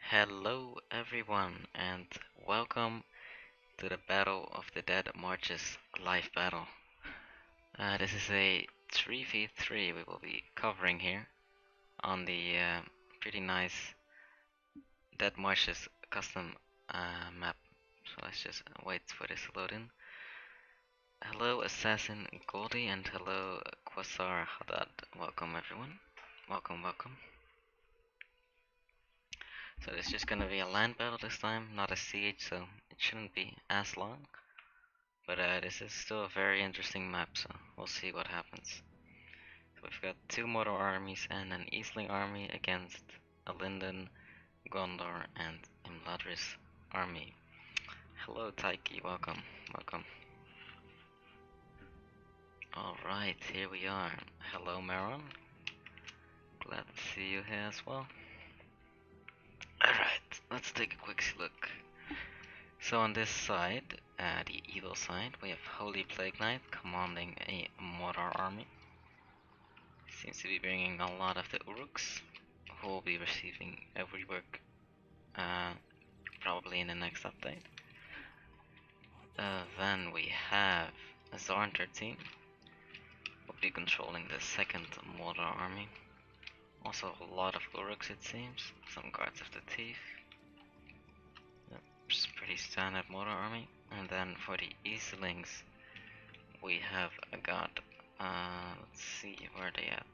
Hello everyone and welcome to the Battle of the Dead Marshes live battle. This is a 3v3 we will be covering here on the pretty nice Dead Marshes custom map. So let's just wait for this to load in. Hello Assassin Goldie and hello Quasar Haddad. Welcome everyone. Welcome. So it's just gonna be a land battle this time, not a siege, so it shouldn't be as long. But this is still a very interesting map, so we'll see what happens. So we've got two Mordor armies and an Eastling army against a Linden, Gondor, and Imladris army. Hello Taiki, welcome. Alright, here we are. Hello Maron, glad to see you here as well. Alright, let's take a quick look. So on this side, the evil side, we have Holy Plague Knight commanding a Mordor army. Seems to be bringing a lot of the Uruks, who will be receiving a rework probably in the next update. Then we have Zorn 13, will be controlling the second Mordor army. Also a lot of Uruks it seems, some guards of the teeth. Just pretty standard Mordor army. And then for the Eastlings, we have got, let's see, where are they at?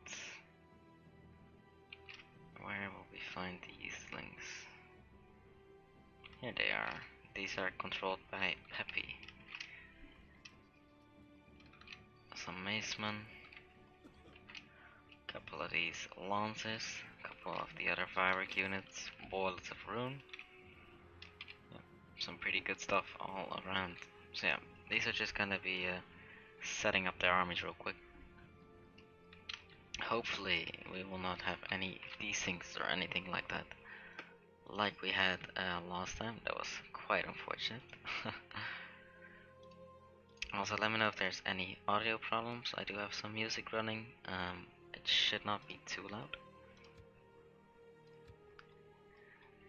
Where will we find the Eastlings? Here they are. These are controlled by Peppy. Some Macemen. Couple of these Lancers. Couple of the other Firework units. Boilers of Rune. Yeah, some pretty good stuff all around. So yeah, these are just gonna be setting up their armies real quick. Hopefully we will not have any desyncs or anything like that. Like we had last time, that was quite unfortunate. Also, let me know if there's any audio problems. I do have some music running. It should not be too loud.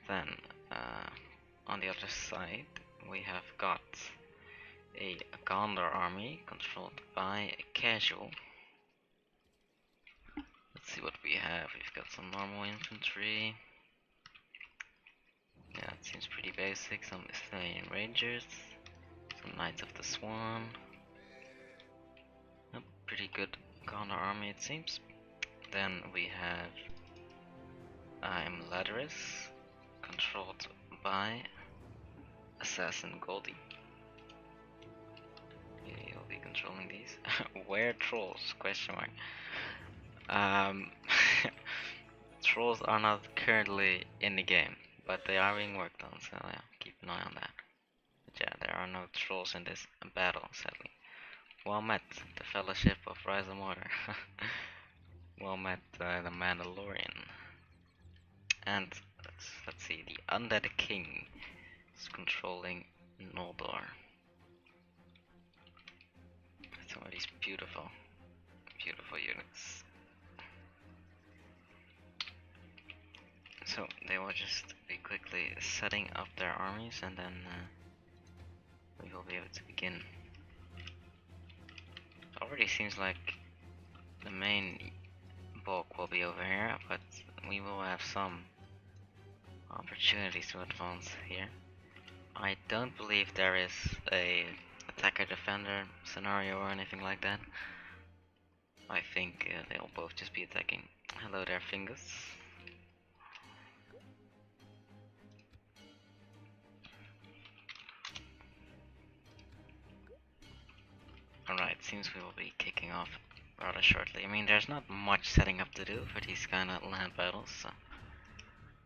Then, on the other side, we have got a Gondor army controlled by a casual. Let's see what we have. We've got some normal infantry. Yeah, it seems pretty basic. Some Estonian Rangers. Some Knights of the Swan. Yep, pretty good Gondor army it seems. Then we have Imladris, controlled by Assassin Goldie. He'll be controlling these. Where trolls? Question mark. Trolls are not currently in the game, but they are being worked on, so yeah, keep an eye on that. But yeah, there are no trolls in this battle, sadly. Well met, the Fellowship of Rise of Mortar. Well met, the Mandalorian. And let's see, the Undead King is controlling Noldor. Some of these beautiful units. So they will just be quickly setting up their armies, and then we will be able to begin. It already seems like the main bulk will be over here, but we will have some opportunities to advance here. I don't believe there is a attacker-defender scenario or anything like that. I think they'll both just be attacking. Hello there, Fingers. Alright, seems we will be kicking off rather shortly. I mean, there's not much setting up to do for these kind of land battles, so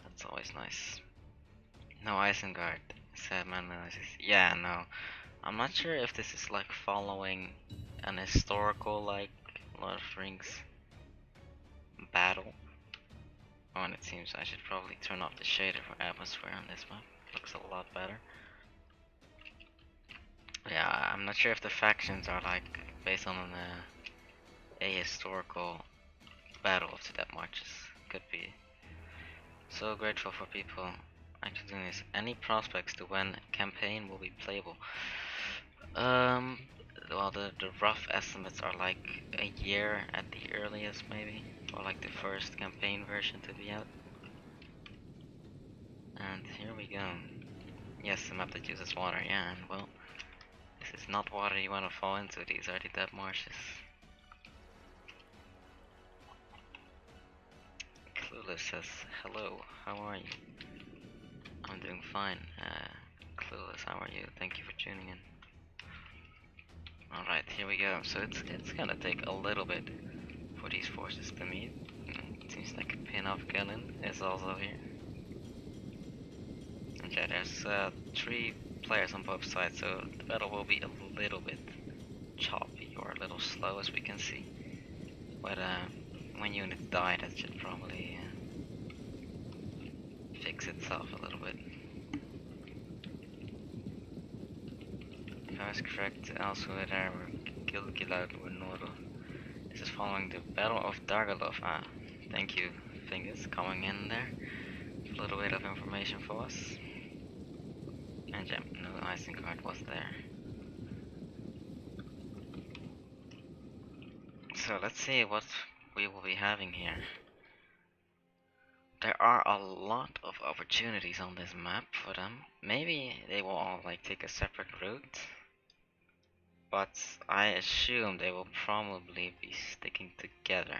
that's always nice. No Isengard, sad man analysis. Yeah, no. I'm not sure if this is like following an historical, like, Lord of the Rings battle. Oh, and it seems I should probably turn off the shader for atmosphere on this map. Looks a lot better. Yeah, I'm not sure if the factions are like based on a historical battle of the Dead Marches. Could be. So grateful for people Actually doing this. Any prospects to when campaign will be playable? Well, the rough estimates are like a year at the earliest, maybe, or like the first campaign version to be out. And here we go. Yes, the map that uses water, yeah, and well, this is not water you want to fall into, these are the Dead Marshes. Clueless says, hello, how are you? I'm doing fine. Clueless, how are you? Thank you for tuning in. Alright, here we go. So it's gonna take a little bit for these forces to meet. It seems like a pin-off gunnin is also here. And yeah, there's 3 players on both sides, so the battle will be a little bit choppy or a little slow as we can see. But when units die, that should probably fix itself a little bit. If I was correct, elsewhere there were Gilgilad Noro. This is following the Battle of Dargalov. Ah, thank you, Fingers, coming in there. A little bit of information for us. And yeah, no Isengard was there. So let's see what we will be having here. There are a lot of opportunities on this map for them. Maybe they will all like take a separate route. But I assume they will probably be sticking together.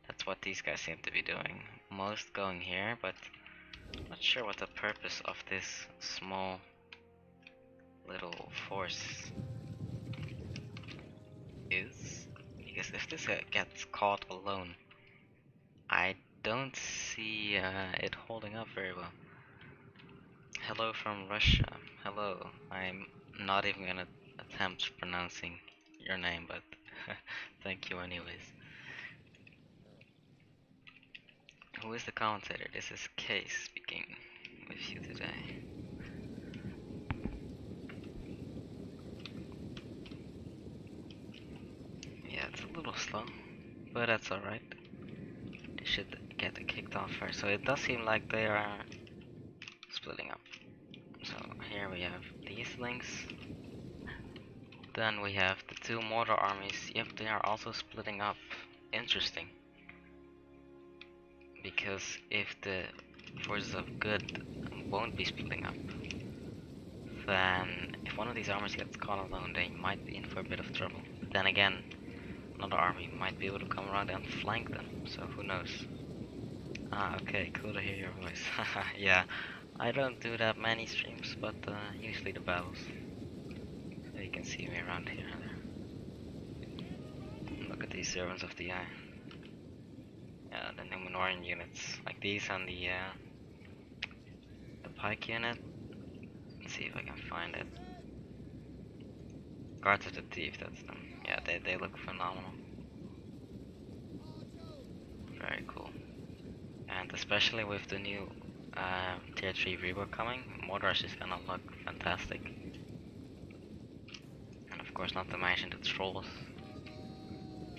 That's what these guys seem to be doing. Most going here, but not sure what the purpose of this small little force is. Because if this gets caught alone, I don't see it holding up very well. Hello from Russia. Hello. I'm not even gonna attempt pronouncing your name, but thank you anyways. Who is the commentator? This is Case speaking with you today. Yeah, it's a little slow, but that's alright. They should get it kicked off first. So it does seem like they are splitting up. So here we have these links. Then we have the 2 mortar armies. Yep, they are also splitting up. Interesting. Because if the forces of good won't be splitting up, then if one of these armies gets caught alone, they might be in for a bit of trouble. But then again, another army might be able to come around and flank them, so who knows. Ah, okay, cool to hear your voice. Yeah, I don't do that many streams, but usually the battles. So you can see me around here. Look at these servants of the eye. Yeah, the Numenorian units, like these on the pike unit. Let's see if I can find it. Guards of the Thief, that's them. Yeah, they look phenomenal. Very cool. And especially with the new tier 3 rework coming, Mordrush is gonna look fantastic. And of course not to mention the trolls.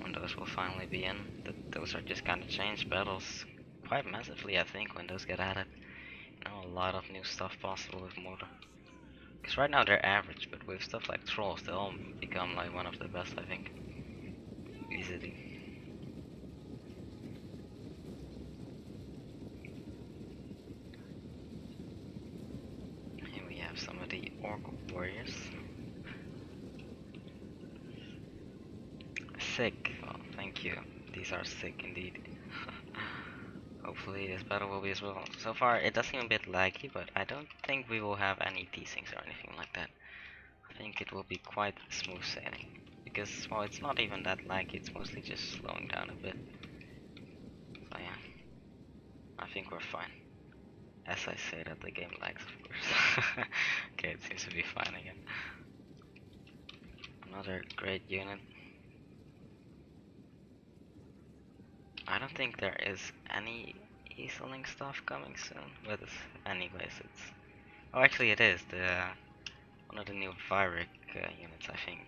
When those will finally be in. Those are just gonna change battles quite massively, I think, when those get added. You know, a lot of new stuff possible with Mordor. Because right now they're average, but with stuff like trolls, they'll become like one of the best, I think. Easily. Here we have some of the orc warriors. Sick. Well, thank you. These are sick indeed. Hopefully this battle will be as well. So far it does seem a bit laggy, but I don't think we will have any desyncs or anything like that. I think it will be quite smooth sailing. Because, well, it's not even that laggy, it's mostly just slowing down a bit. So yeah, I think we're fine. As I say that, the game lags, of course. Okay, it seems to be fine again. Another great unit. I don't think there is any Easterling stuff coming soon, but anyways, it's... Oh, actually it is, one of the new Vyric units, I think.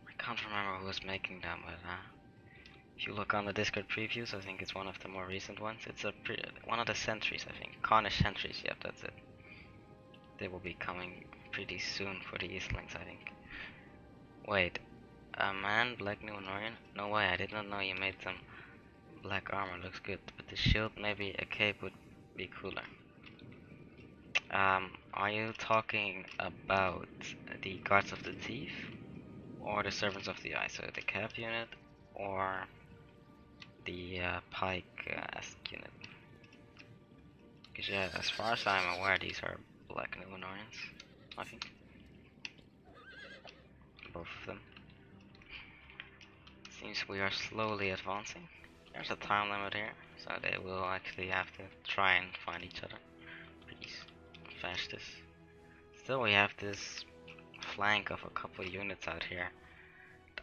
I can't remember who was making them, but If you look on the Discord previews, I think it's one of the more recent ones. It's one of the sentries, I think. Cornish sentries, yep, that's it. They will be coming pretty soon for the Eastlings, I think. Wait, a man, black Numenorian? No way, I did not know you made some black armor, looks good. But the shield, maybe a cape would be cooler. Are you talking about the Guards of the Thief? Or the Servants of the Eye? So the cap unit, or the pike-esque unit? Because yeah, as far as I'm aware, these are black Numenorians, I think. Both of them. Seems we are slowly advancing. There's a time limit here, so they will actually have to try and find each other. Please, finish this. Still, we have this flank of a couple units out here.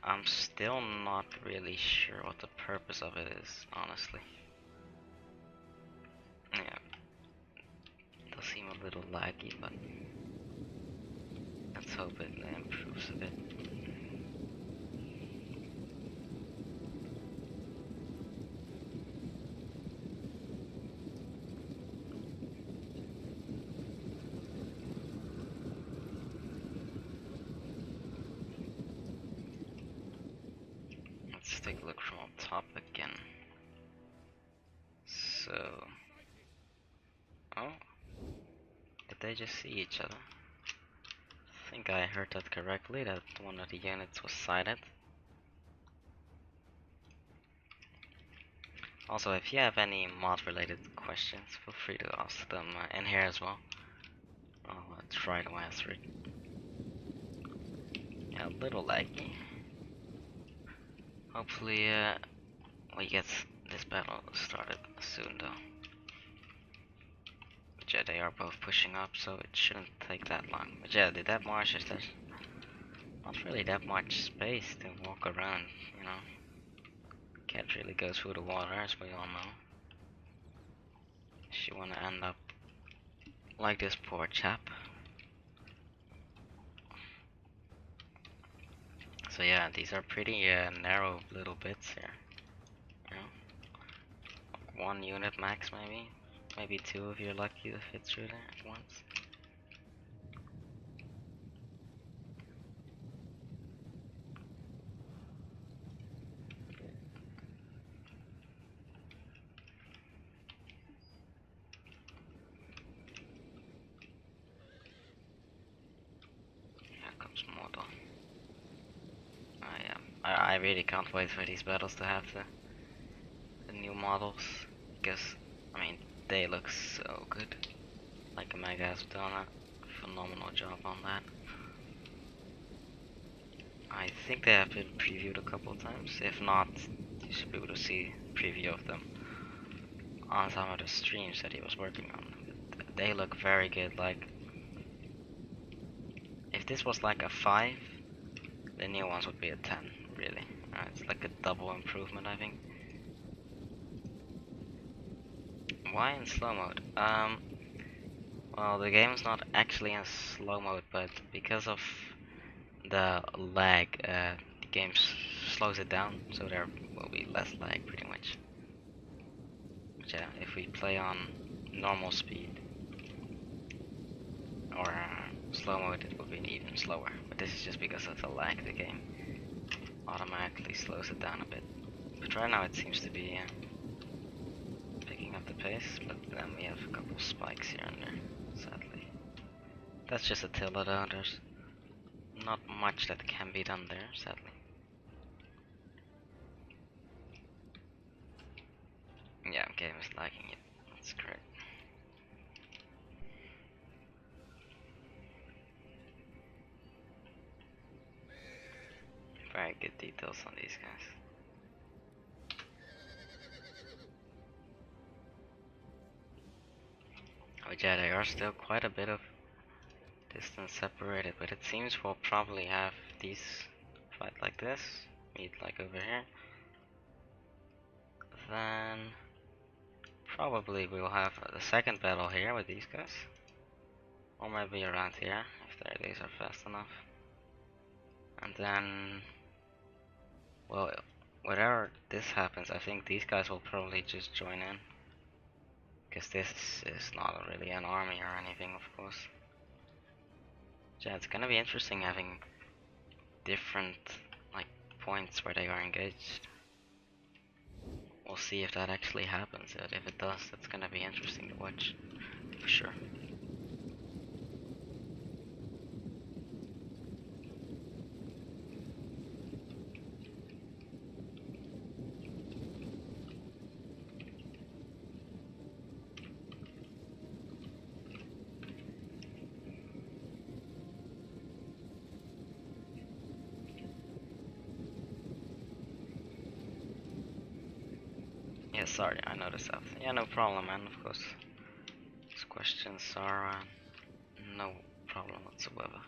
I'm still not really sure what the purpose of it is, honestly. Yeah, it does seem a little laggy, but let's hope it improves a bit. Let's take a look from up top again. So, oh, did they just see each other? I think I heard that correctly, that one of the units was sighted. Also, if you have any mod related questions, feel free to ask them in here as well. I'll try to answer it. Yeah, a little laggy. Hopefully we get this battle started soon though. But yeah, they are both pushing up, so it shouldn't take that long. But yeah, the Dead Marshes, there's not really that much space to walk around, you know. Can't really go through the water, as we all know. If you wanna end up like this poor chap. So yeah, these are pretty narrow little bits here. You know, one unit max maybe, maybe two if you're lucky to fit through there at once. Here comes Mordor. I really can't wait for these battles to have the new models, because I mean they look so good. Like Omega has done a phenomenal job on that. I think they have been previewed a couple of times. If not, you should be able to see a preview of them on some of the streams that he was working on. They look very good. Like, if this was like a 5, the new ones would be a 10, really. It's like a double improvement, I think. Why in slow mode? Well, the game's not actually in slow mode, but because of the lag, the game slows it down, so there will be less lag, pretty much. But yeah, if we play on normal speed or slow mode, it will be even slower. But this is just because of the lag. The game automatically slows it down a bit. But right now it seems to be picking up the pace, but then we have a couple spikes here and there, sadly. That's just a Tilla though, there's not much that can be done there, sadly. Yeah, game is lagging it. That's correct. Very good details on these guys. Oh yeah, there are still quite a bit of distance separated, but it seems we'll probably have these fight like this, meet like over here. Then probably we'll have the second battle here with these guys. Or maybe around here, if their days are fast enough. And then, well, whenever this happens, I think these guys will probably just join in. Because this is not really an army or anything, of course. Yeah, it's gonna be interesting having different, like, points where they are engaged. We'll see if that actually happens. If it does, that's gonna be interesting to watch, for sure. Yeah, sorry, I noticed that. Yeah, no problem, man, of course. These questions are no problem whatsoever.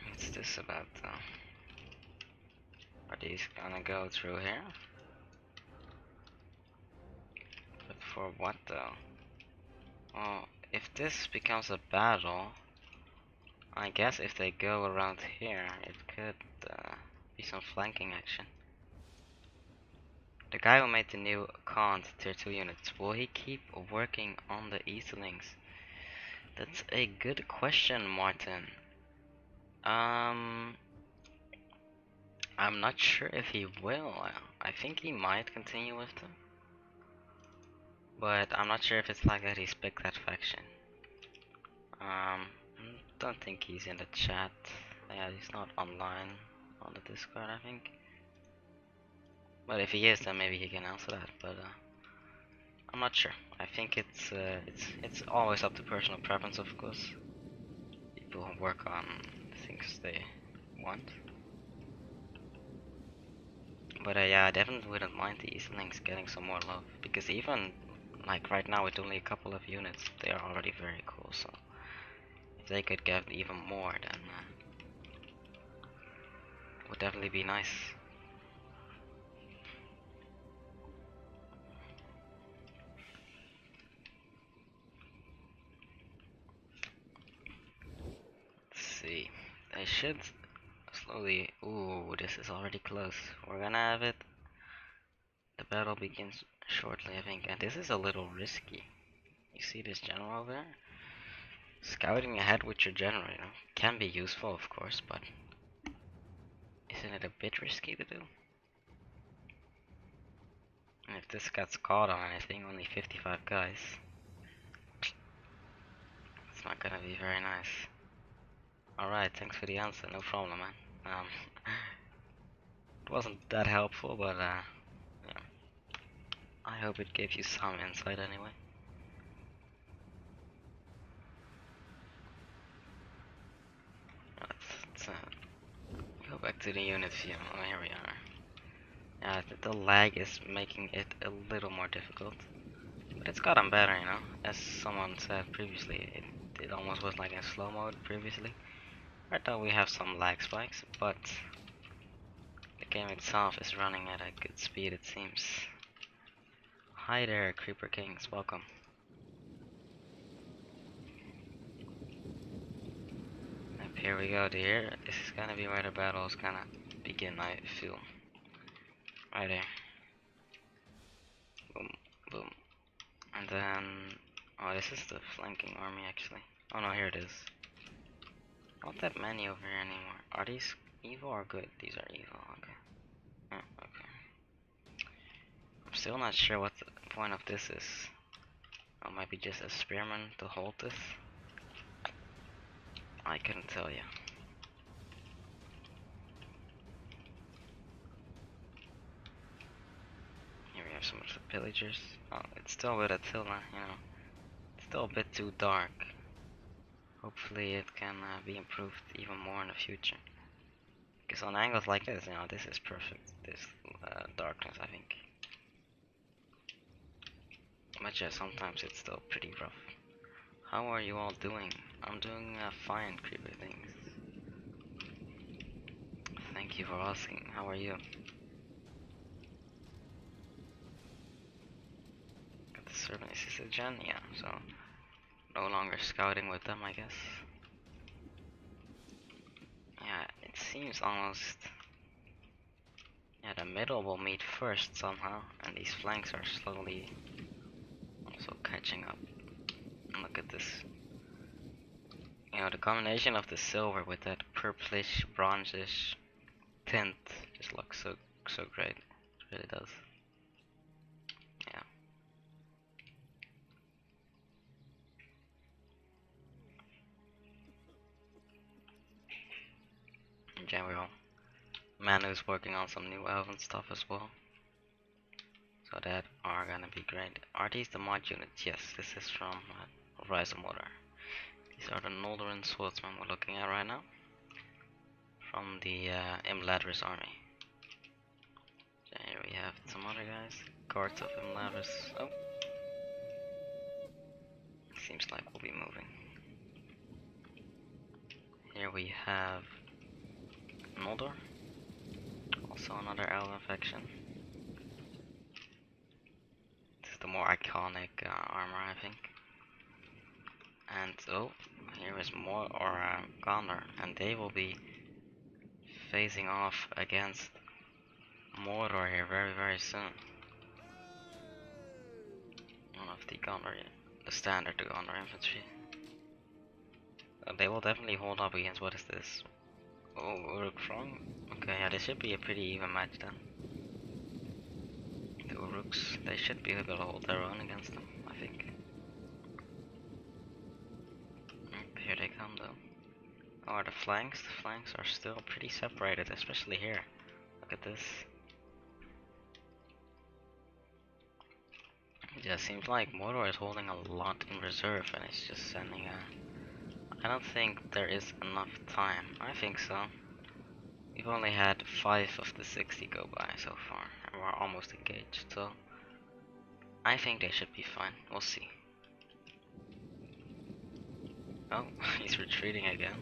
What's this about, though? Are these gonna go through here? But for what, though? Well, if this becomes a battle, I guess if they go around here, it could be some flanking action. The guy who made the new Kant tier 2 units, will he keep working on the Easterlings? That's a good question, Martin. I'm not sure if he will. I think he might continue with them. But I'm not sure if it's like that he's picked that faction. Don't think he's in the chat. Yeah, he's not online on the Discord, I think. But if he is, then maybe he can answer that. But I'm not sure. I think it's always up to personal preference, of course. People work on things they want. But yeah, I definitely wouldn't mind the Eastlings getting some more love, because even like right now with only a couple of units, they are already very cool. So if they could get even more, then would definitely be nice. Let's see. They should slowly. Ooh, this is already close. We're gonna have it. The battle begins shortly, I think, and this is a little risky. You see this general over there? Scouting ahead with your general, you know, can be useful, of course, but isn't it a bit risky to do? And if this gets caught on anything, only 55 guys. It's not gonna be very nice. Alright, thanks for the answer, no problem, man. It wasn't that helpful, but yeah. I hope it gave you some insight anyway. Let's go back to the unit view. Oh, here we are. Yeah, the lag is making it a little more difficult. But it's gotten better, you know. As someone said previously, it almost was like in slow mode previously. Right now we have some lag spikes, but the game itself is running at a good speed, it seems. Hi there, Creeper Kings, welcome. Yep, here we go, dear. This is gonna be where the battle is gonna begin, I feel. Right there. Boom, boom. And then... oh, this is the flanking army, actually. Oh no, here it is. Not that many over here anymore. Are these evil or good? These are evil, okay. Oh, okay. I'm still not sure what the point of this is. Or maybe just a spearman to hold this? I couldn't tell you. Here we have some of the pillagers. Oh, it's still with Attila, you know. It's still a bit too dark. Hopefully it can be improved even more in the future. Because on angles like this, you know, this is perfect. This darkness, I think. But yeah, sometimes it's still pretty rough. How are you all doing? I'm doing fine, creepy things. Thank you for asking. How are you? Got the servant assistant gen? Yeah, so no longer scouting with them, I guess. seems almost... Yeah, the middle will meet first somehow, and these flanks are slowly also catching up. And look at this. You know, the combination of the silver with that purplish, bronzish tint just looks so great. It really does. Yeah. In general, Manu's working on some new elven stuff as well. So that are gonna be great. Are these the mod units? Yes, this is from Horizon Motor. These are the Noldoran swordsmen we're looking at right now. From the Imladris army. So here we have some other guys. Guards of Imladris. Oh. Seems like we'll be moving. Here we have Noldor. Also another elven faction. This is the more iconic armor, I think. And oh, here is more Gondor, and they will be facing off against Mordor here very soon. One of the Gondor, the standard Gondor infantry. They will definitely hold up against, what is this? Oh, Uruk Frong? Okay, yeah, this should be a pretty even match then. The Uruks, they should be able to hold their own against them, I think. Here they come though. Oh, the flanks are still pretty separated, especially here. Look at this. It just seems like Mordor is holding a lot in reserve and it's just sending I don't think there is enough time. I think so. We've only had 5 of the 60 go by so far, and we're almost engaged, so I think they should be fine. We'll see. Oh, he's retreating again.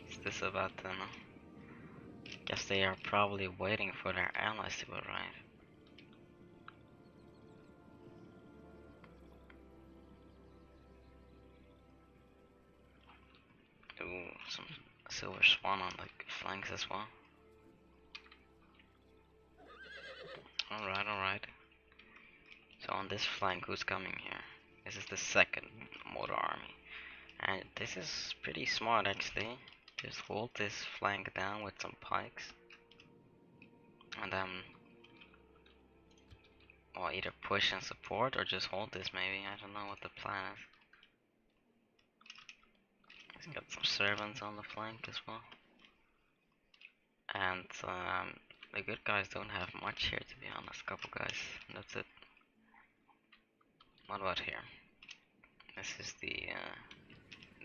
What's this about then? Guess they are probably waiting for their allies to arrive. Ooh, some silver swan on the flanks as well. Alright. So on this flank, who's coming here? This is the second Mordor army. And this is pretty smart actually. Just hold this flank down with some pikes. And then, well, either push and support or just hold this maybe. I don't know what the plan is. He's got some servants on the flank as well. And the good guys don't have much here, to be honest. Couple guys, that's it. What about here?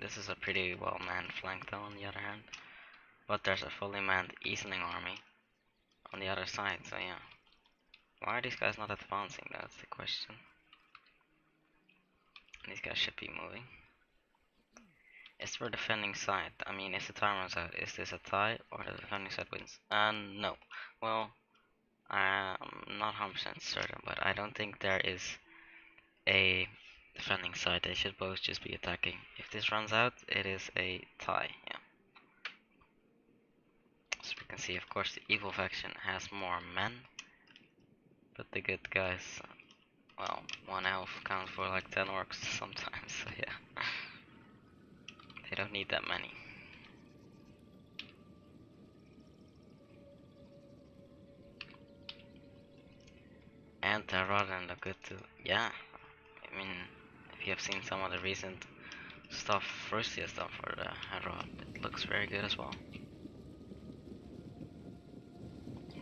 This is a pretty well manned flank though, on the other hand. But there's a fully manned Eastling army on the other side, so yeah. Why are these guys not advancing? That's the question. These guys should be moving. Is there a defending side? I mean, is the time runs out? Is this a tie or the defending side wins? No. Well, I'm not 100% certain, but I don't think there is a defending side. They should both just be attacking. If this runs out, it is a tie, yeah. So we can see, of course, the evil faction has more men, but the good guys, well, one elf counts for like 10 orcs sometimes, so yeah. They don't need that many. And Rodan look good too. Yeah, I mean, if you have seen some of the recent stuff Frosty has done for the Herod, it looks very good as well.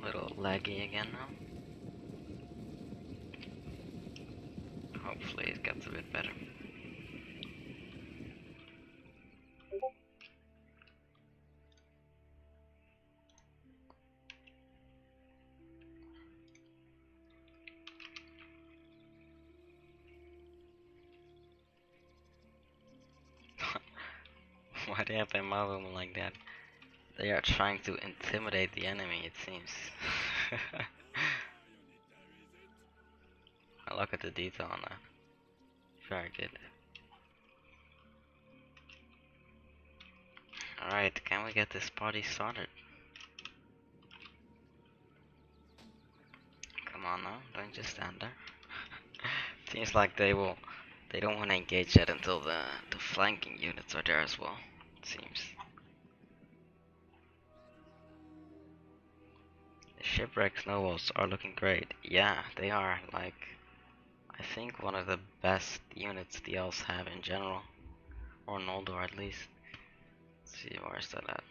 A little laggy again now. Hopefully it gets a bit better. Why do they have their Marum like that? They are trying to intimidate the enemy, it seems. I look at the detail on that. Very good. Alright, can we get this party started? just stand there. Seems like they don't want to engage yet until the flanking units are there as well. It seems. The shipwreck snowballs are looking great. Yeah, they are like I think one of the best units the elves have in general, or Noldor at least. Let's see, where's that at?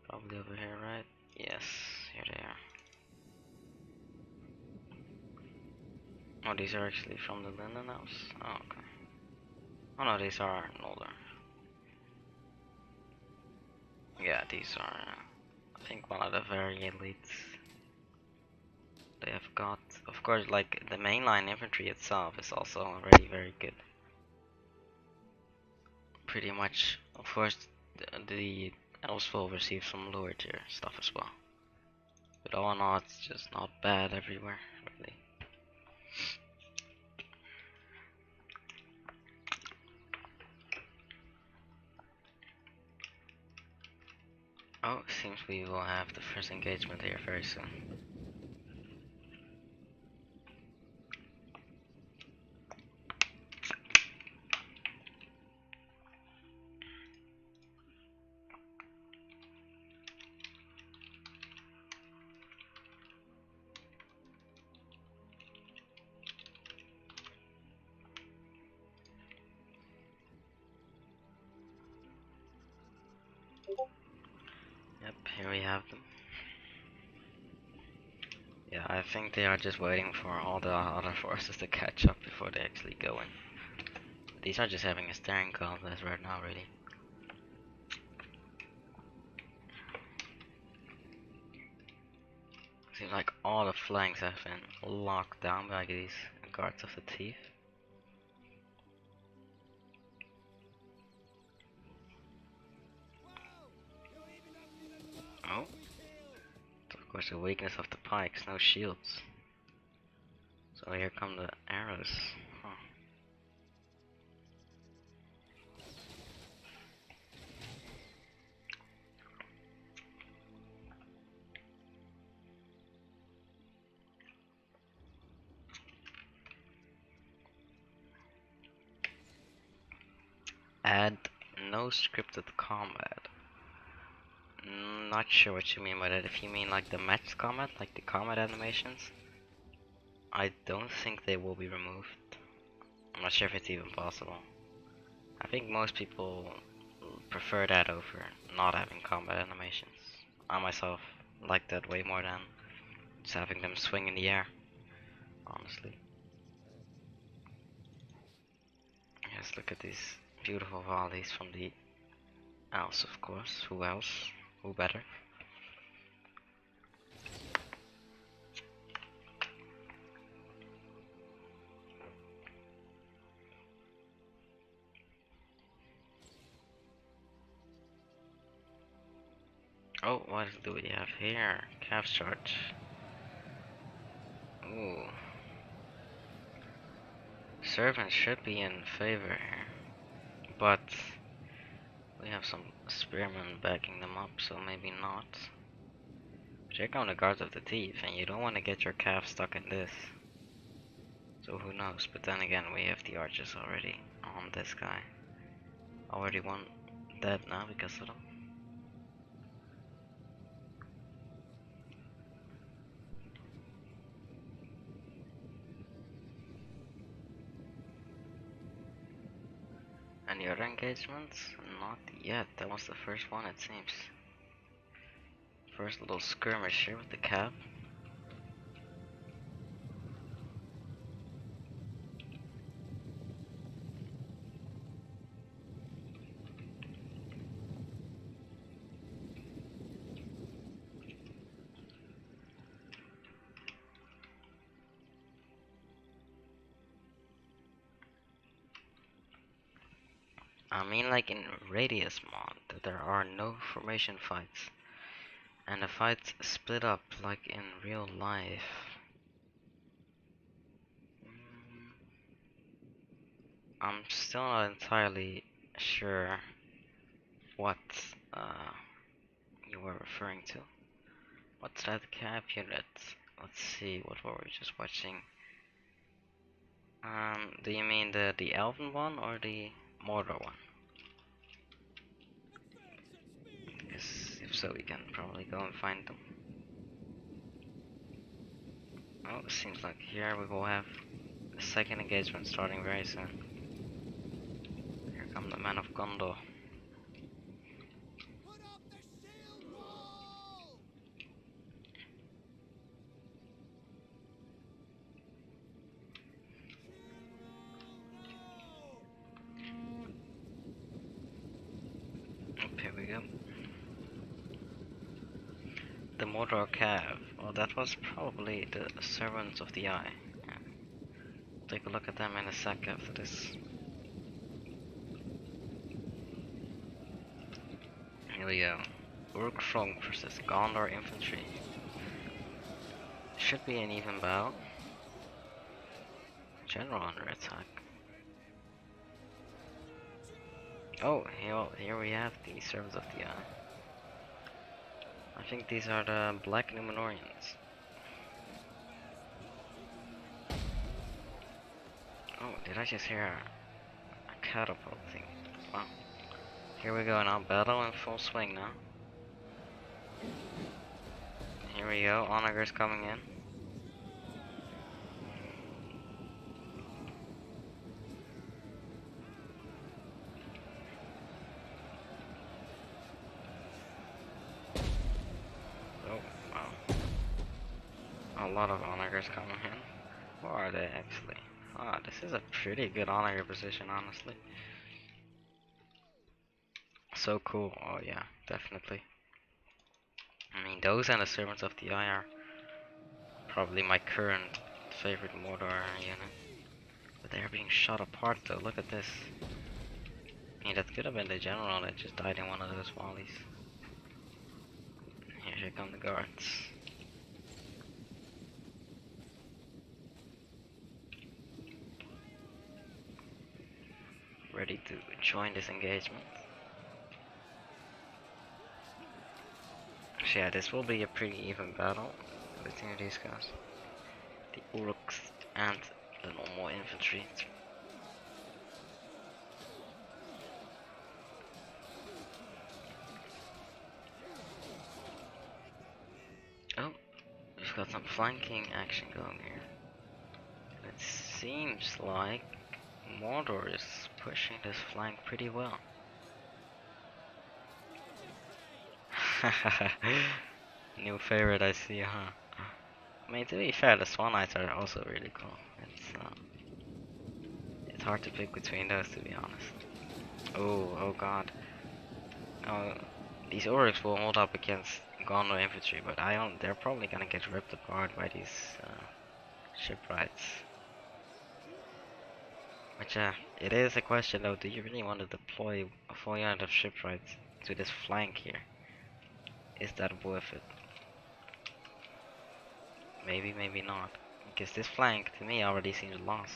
Probably over here, right? Yes, here they are. Oh, these are actually from the Linden House? Oh, okay. Oh no, these are Noldor. Yeah, these are, I think, one of the very elites they have got. Of course, like, the mainline infantry itself is also already very good. Pretty much, of course, the elves will receive some lower tier stuff as well. But all in all, it's just not bad everywhere, really. Oh, seems we will have the first engagement here very soon. Yep, here we have them. Yeah, I think they are just waiting for all the other forces to catch up before they actually go in. These are just having a staring contest right now, really. Seems like all the flanks have been locked down by these guards of the thief. Oh, of course the weakness of the pikes, no shields. So here come the arrows. Huh. Add no scripted combat. Not sure what you mean by that. If you mean like the match combat, like the combat animations, I don't think they will be removed. I'm not sure if it's even possible. I think most people prefer that over not having combat animations. I myself like that way more than just having them swing in the air, honestly. Yes, look at these beautiful volleys from the elves, of course. Who else? Who better? Oh, what do we have here? Calf charge. Ooh. Servants should be in favor here. But we have some spearmen backing them up, so maybe not. Check on the guards of the thief, and you don't want to get your calf stuck in this. So who knows, but then again we have the archers already on this guy. Already one dead now because of them. Any other engagements? Not yet, that was the first one it seems. First little skirmish here with the cab. I mean, like in Radius mod, there are no formation fights. And the fights split up like in real life. I'm still not entirely sure what you were referring to. What's that cap unit? Let's see, what were we just watching? Do you mean the Elven one or the Mordor one? Because if so, we can probably go and find them. Oh, it seems like here we will have a second engagement starting very soon. Here come the men of Gondor. Up here we go. The Mordor Cave. Well, that was probably the Servants of the Eye. Yeah. We'll take a look at them in a sec after this. Here we go. Uruk-Throng versus Gondor Infantry. Should be an even battle. General under attack. Oh, here we have the Servants of the Eye. I think these are the Black Numenorians. Oh, did I just hear a catapult thing? Wow. Here we go now, battle in full swing now. Here we go, onagers coming in. Oh, wow. A lot of onagers coming in. Where are they actually? Ah, this is a pretty good onager position, honestly. So cool. Oh yeah, definitely. I mean, those and the Servants of the Eye are probably my current favorite Mordor unit. But they're being shot apart though, look at this. I mean, that could have been the general that just died in one of those volleys. Here come the guards. Ready to join this engagement. So yeah, this will be a pretty even battle between these guys. The Uruks and the normal infantry. Oh, we've got some flanking action going here. It seems like Mordor is pushing this flank pretty well. New favorite I see, huh? I mean, to be fair, the Swan Knights are also really cool. It's hard to pick between those, to be honest. Oh god. Oh, these Uruks will hold up against Gondor infantry, but they're probably gonna get ripped apart by these shipwrights. Which, it is a question though, do you really want to deploy a full unit of shipwrights to this flank here? Is that worth it? Maybe, maybe not. Because this flank, to me, already seems lost.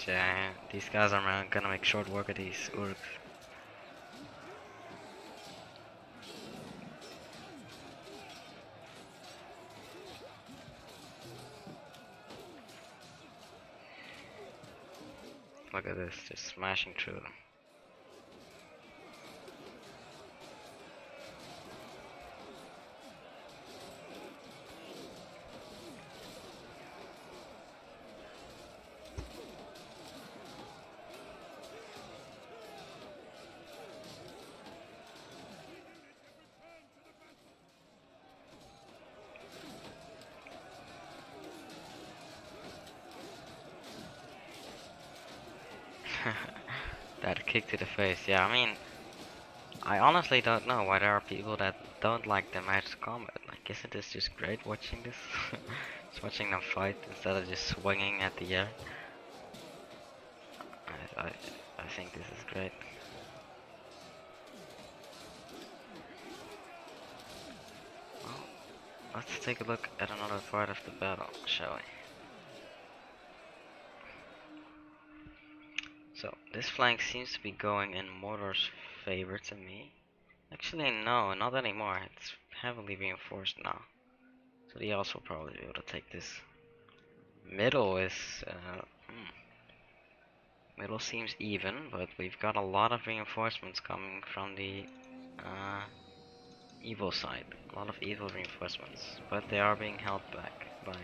Yeah, these guys are gonna make short work of these Uruks. Look at this, just smashing through them. That kick to the face, yeah, I mean, I honestly don't know why there are people that don't like the match combat. Like, isn't this just great watching this? Just watching them fight instead of just swinging at the air. I, I, I think this is great. Well, let's take a look at another part of the battle, shall we? So this flank seems to be going in Mordor's favor to me. Actually, no, not anymore. It's heavily reinforced now. So they also probably be able to take this. Middle is middle seems even, but we've got a lot of reinforcements coming from the uh, evil side. A lot of evil reinforcements, but they are being held back by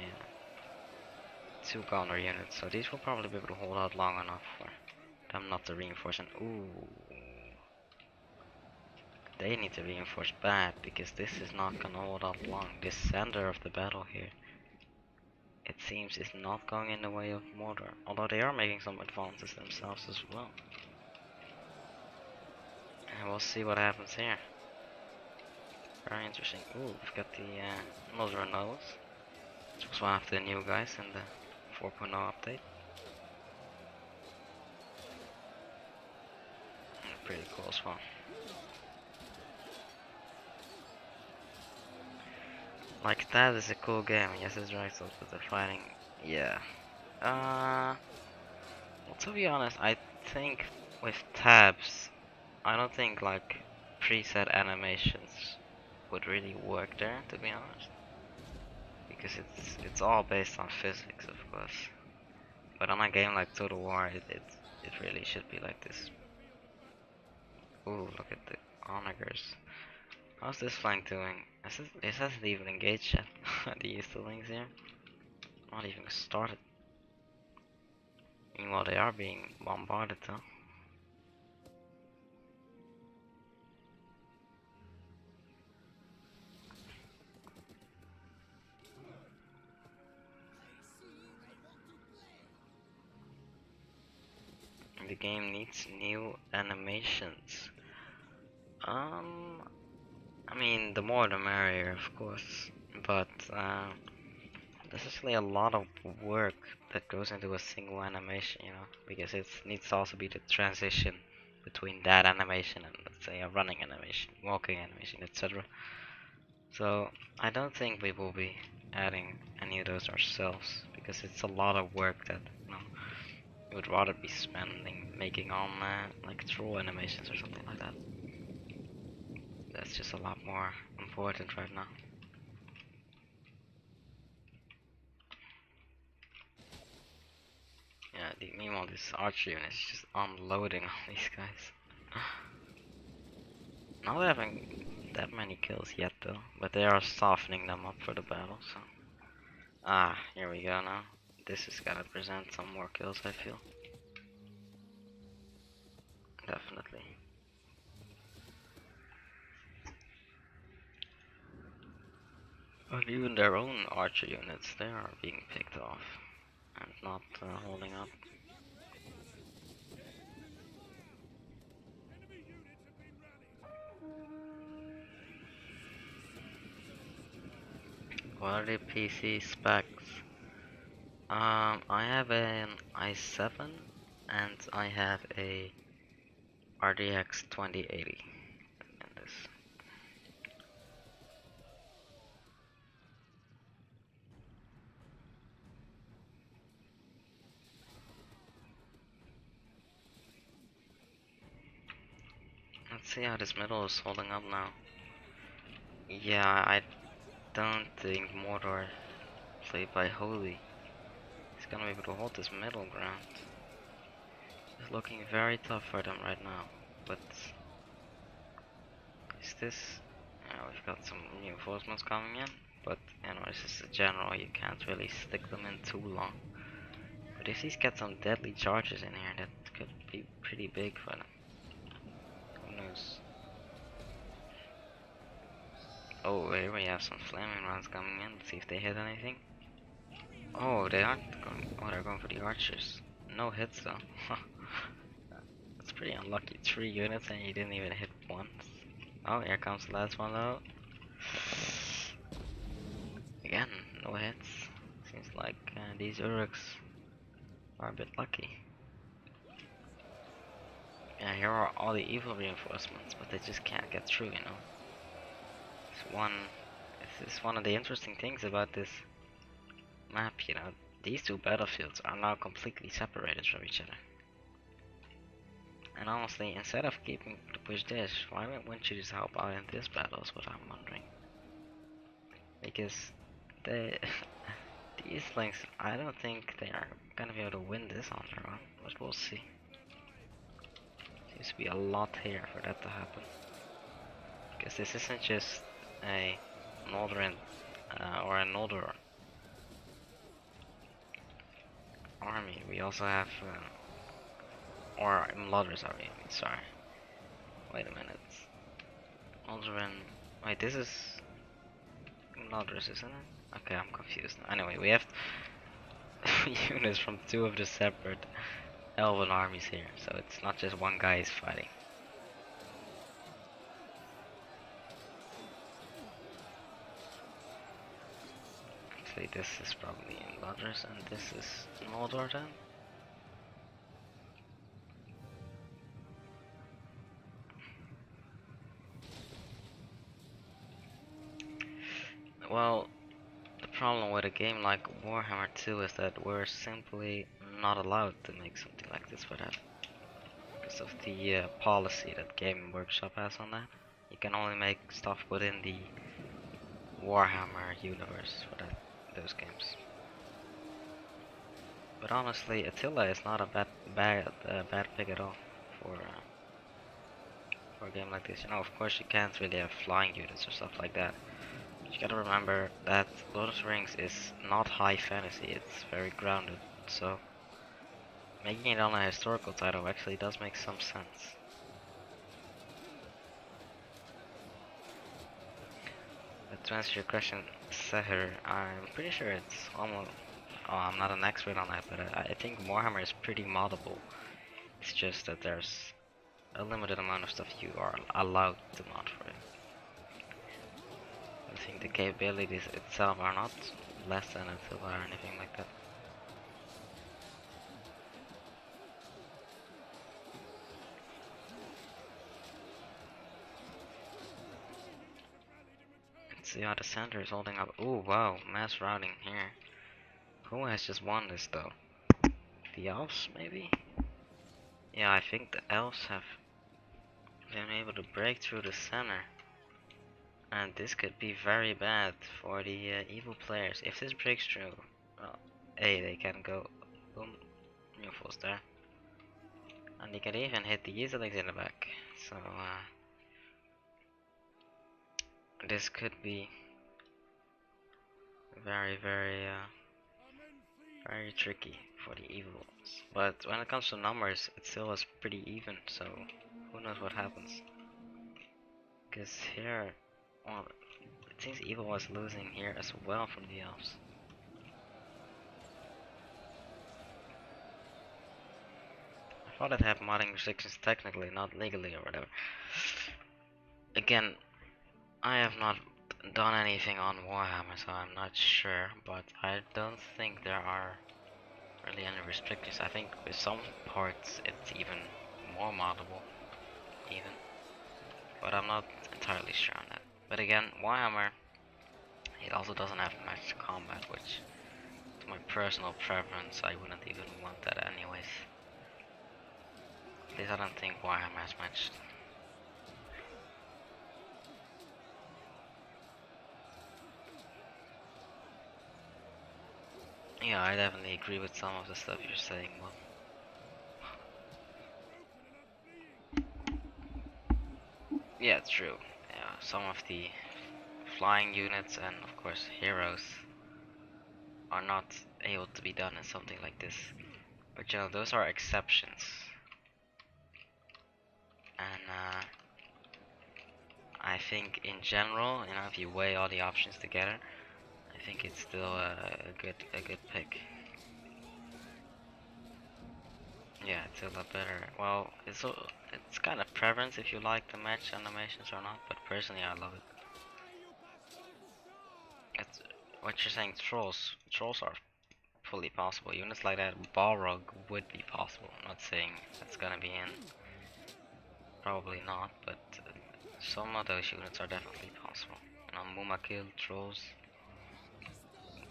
2 counter units. So these will probably be able to hold out long enough for them not to reinforce. And ooh, they need to reinforce bad because this is not gonna hold out long. This center of the battle here, it seems, is not going in the way of Mordor, although they are making some advances themselves as well. And we'll see what happens here. Very interesting. Ooh, we've got the Mother Nose, which was one of the new guys in the 4.0 update. Pretty cool as well. Like, that is a cool game. Yes, it's right, so with the fighting. Yeah. Well, to be honest, I think with tabs, I don't think like preset animations would really work there, to be honest, because it's all based on physics, of course. But on a game like Total War, it really should be like this. Ooh, look at the onagers. How's this flank doing? It hasn't even engaged yet. The Easterlings here, not even started. Meanwhile, they are being bombarded though. The game needs new animations. I mean, the more the merrier, of course. But there's actually a lot of work that goes into a single animation, you know, because it needs to also be the transition between that animation and, let's say, a running animation, walking animation, etc. So I don't think we will be adding any of those ourselves because it's a lot of work that, you know, we would rather be spending making on like troll animations or something like that. That's just a lot more important right now. Yeah, meanwhile this archer unit is just unloading all these guys. Not having that many kills yet though, but they are softening them up for the battle, so. Ah, here we go now. This is gonna present some more kills, I feel. Definitely. But even their own archer units, they are being picked off and not holding up. What are the PC specs? I have an i7 and I have a RDX 2080 in this. Let's see how this middle is holding up now. Yeah, I don't think Mordor, played by Holy, is gonna be able to hold this middle ground. It's looking very tough for them right now, but is this... Yeah, we've got some reinforcements coming in, but you know, it's just a general, you can't really stick them in too long. But if these get some deadly charges in here, that could be pretty big for them. Who knows? Oh, here we have some flaming rounds coming in. Let's see if they hit anything. Oh, they aren't going. Oh, they're going for the archers. No hits though. That's pretty unlucky. 3 units and you didn't even hit once. Oh, here comes the last one though. Again, no hits. Seems like these Uruks are a bit lucky. Yeah, here are all the evil reinforcements, but they just can't get through, you know. This is one of the interesting things about this map, you know. These two battlefields are now completely separated from each other. And honestly, instead of keeping to push this, why wouldn't you just help out in this battle is what I'm wondering. Because they these things, I don't think they are gonna be able to win this on their own, but we'll see. Seems to be a lot here for that to happen. Because this isn't just a Northern or an older army. We also have or Mlodder's army. Sorry. Wait a minute. Northern. Wait, this is Mlodder's, isn't it? Okay, I'm confused. Anyway, we have units from two of the separate Elven armies here, so it's not just one guy is fighting. Actually, this is probably in Lodgers, and this is Noldor then. Well, the problem with a game like Warhammer 2 is that we're simply not allowed to make something like this for that. Because of the policy that Game Workshop has on that. You can only make stuff within the Warhammer universe for those games. But honestly, Attila is not a bad pick at all for a game like this. You know, of course you can't really have flying units or stuff like that. But you gotta remember that Lord of the Rings is not high fantasy, it's very grounded. So making it on a historical title actually does make some sense. But to answer your question, Seher, I'm pretty sure it's almost. Oh, I'm not an expert on that, but I think Warhammer is pretty moddable. It's just that there's a limited amount of stuff you are allowed to mod for it. I think the capabilities itself are not less than Attila or anything like that. Let's see how the center is holding up. Oh wow, mass routing here. Who has just won this though? The elves maybe? Yeah, I think the elves have been able to break through the center. And this could be very bad for the evil players. If this breaks through, well, A, they can go boom, new force there. And they can even hit the Easterlings in the back. So, this could be very tricky for the evil ones. But when it comes to numbers, it still is pretty even, so who knows what happens. Because here, well, it seems evil was losing here as well from the elves. I thought it had modding restrictions technically, not legally or whatever. Again, I have not done anything on Warhammer, so I'm not sure, but I don't think there are really any restrictions. I think with some parts it's even more moddable, even, but I'm not entirely sure on that. But again, Warhammer, it also doesn't have matched combat, which, to my personal preference, I wouldn't even want that anyways. At least I don't think Warhammer has matched. Yeah, I definitely agree with some of the stuff you're saying, Well, yeah, it's true. Yeah, some of the flying units and of course heroes are not able to be done in something like this. But you know, those are exceptions. And I think in general, you know, if you weigh all the options together, I think it's still a good pick. Yeah, it's a lot better. Well, it's kind of preference if you like the match animations or not, but personally I love it. It's what you're saying. Trolls are fully possible. Units like that, Balrog would be possible. I'm not saying that's gonna be in. Probably not, but some of those units are definitely possible. You know, Mumakil, Trolls,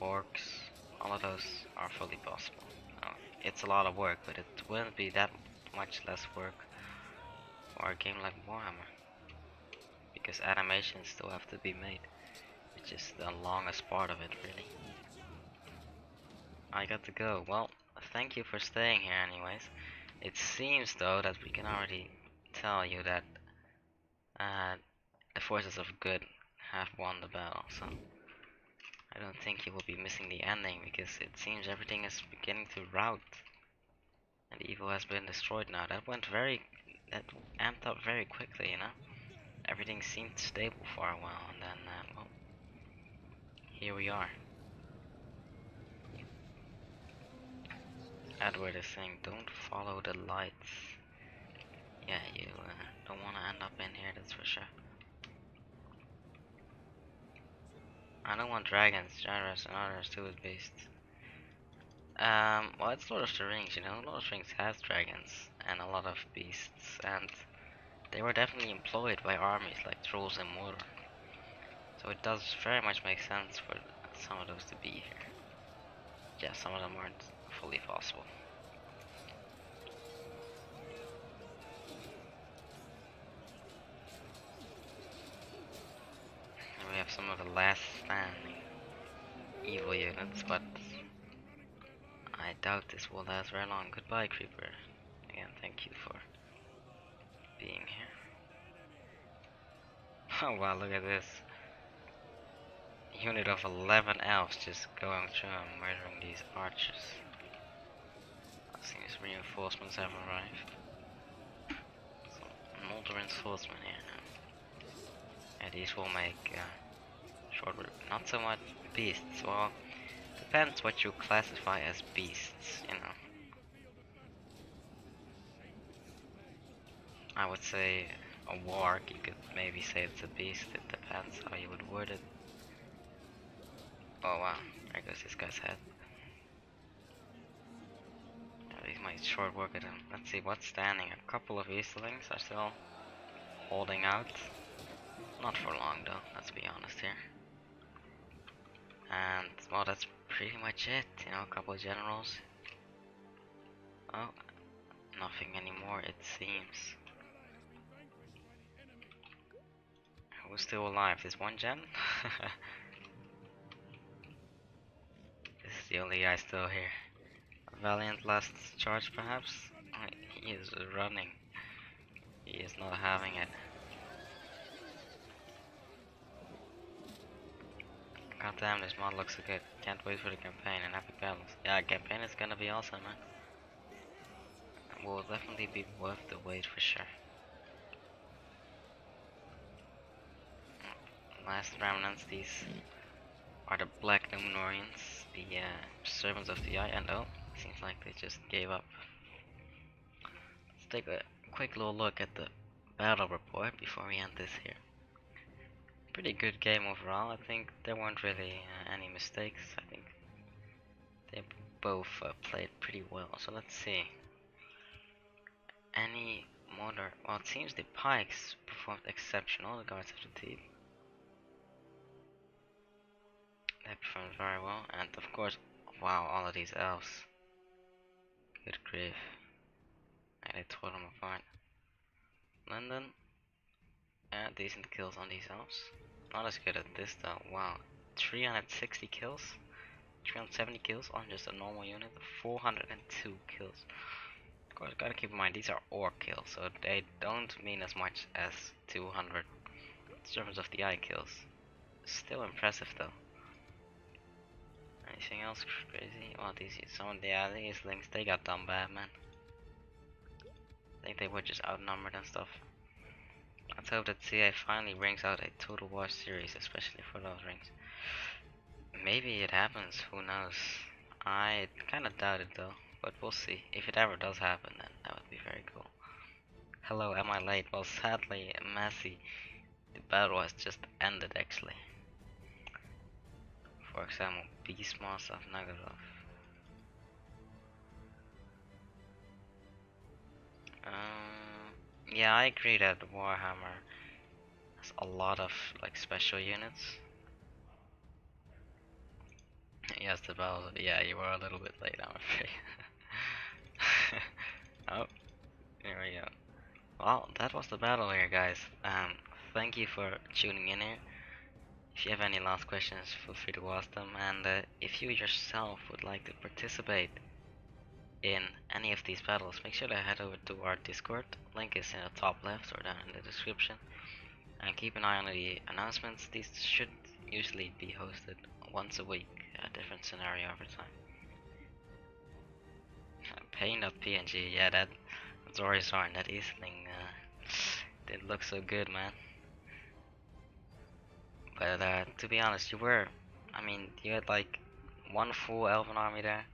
Orcs, all of those are fully possible. It's a lot of work, but it wouldn't be that much less work for a game like Warhammer, because animations still have to be made, which is the longest part of it, really. I got to go. Well, thank you for staying here anyways. It seems though that we can already tell you that uh, the forces of good have won the battle, so I don't think you will be missing the ending, because it seems everything is beginning to rout and evil has been destroyed now. That amped up very quickly, you know? Everything seemed stable for a while, and then, well, here we are. Edward is saying, don't follow the lights. Yeah, you don't want to end up in here, that's for sure. I don't want dragons, gyros, and other stupid beasts. Well, it's Lord of the Rings, you know. Lord of the Rings has dragons and a lot of beasts, and they were definitely employed by armies like trolls and Mordor. So it does very much make sense for some of those to be here. Yeah, some of them aren't fully possible. And we have some of the last standing evil units, but I doubt this will last very long. Goodbye, Creeper. Again, thank you for being here. Oh wow, look at this. Unit of 11 elves just going through and murdering these archers. Seems reinforcements have arrived. So, another reinforcement here now. And these will make short, not so much beasts. Well, depends what you classify as beasts, you know. I would say a warg, you could maybe say it's a beast. It depends how you would word it. Oh wow, there goes this guy's head. These might short work at him. Let's see what's standing. A couple of Eastlings are still holding out. Not for long though, let's be honest here. And well, that's pretty much it. You know, a couple of generals. Oh, nothing anymore it seems. Who's still alive? This one gen? This is the only guy still here. Valiant last charge perhaps? He is running. He is not having it. God damn, this mod looks so good. Can't wait for the campaign and epic battles. Yeah, campaign is gonna be awesome, man. It will definitely be worth the wait for sure. Last remnants, these are the Black Numenorians, the servants of the eye, and oh, seems like they just gave up. Let's take a quick little look at the battle report before we end this here. Pretty good game overall. I think there weren't really any mistakes. I think they both played pretty well. So let's see. Any motor? Well, it seems the pikes performed exceptional. The guards of the deep. They performed very well, and of course, wow, all of these elves. Good grief. And they tore them apart. London, decent kills on these elves. Not as good as this though. Wow, 360 kills, 370 kills on just a normal unit. 402 kills. Of course, gotta keep in mind these are orc kills, so they don't mean as much as 200 servants of the eye kills. Still impressive though. Anything else crazy? Well, some of these links, they got done bad, man. I think they were just outnumbered and stuff. Let's hope that CA finally brings out a Total War series, especially for those rings. Maybe it happens, who knows. I kinda doubt it though, but we'll see. If it ever does happen, then that would be very cool. Hello, am I late? Well, sadly, Massey, the battle has just ended actually. For example, Beastmaster of Nagarov. Yeah, I agree that Warhammer has a lot of like special units. Yes, the battle. Yeah, you were a little bit late, I'm afraid. Oh, here we go. Well, that was the battle here, guys. Thank you for tuning in here. If you have any last questions, feel free to ask them. And if you yourself would like to participate in any of these battles, make sure to head over to our Discord. Link is in the top left or down in the description. And keep an eye on the announcements. These should usually be hosted once a week, a different scenario every time. Pain.png, yeah, that's already starting. That East thing didn't look so good, man. But to be honest, I mean, you had like one full Elven army there,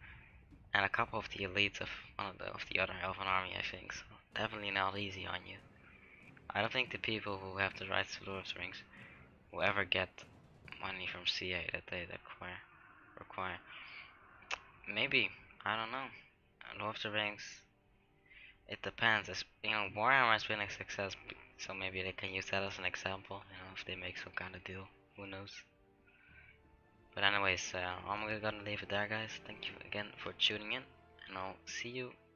and a couple of the elites of one of the other Elven army, I think. So definitely not easy on you. I don't think the people who have the rights to Lord of the Rings will ever get money from CA that they require. Maybe, I don't know. Lord of the Rings, it depends. You know, Warhammer has been a success, so maybe they can use that as an example. You know, if they make some kind of deal, who knows? But anyways, I'm gonna leave it there, guys. Thank you again for tuning in, and I'll see you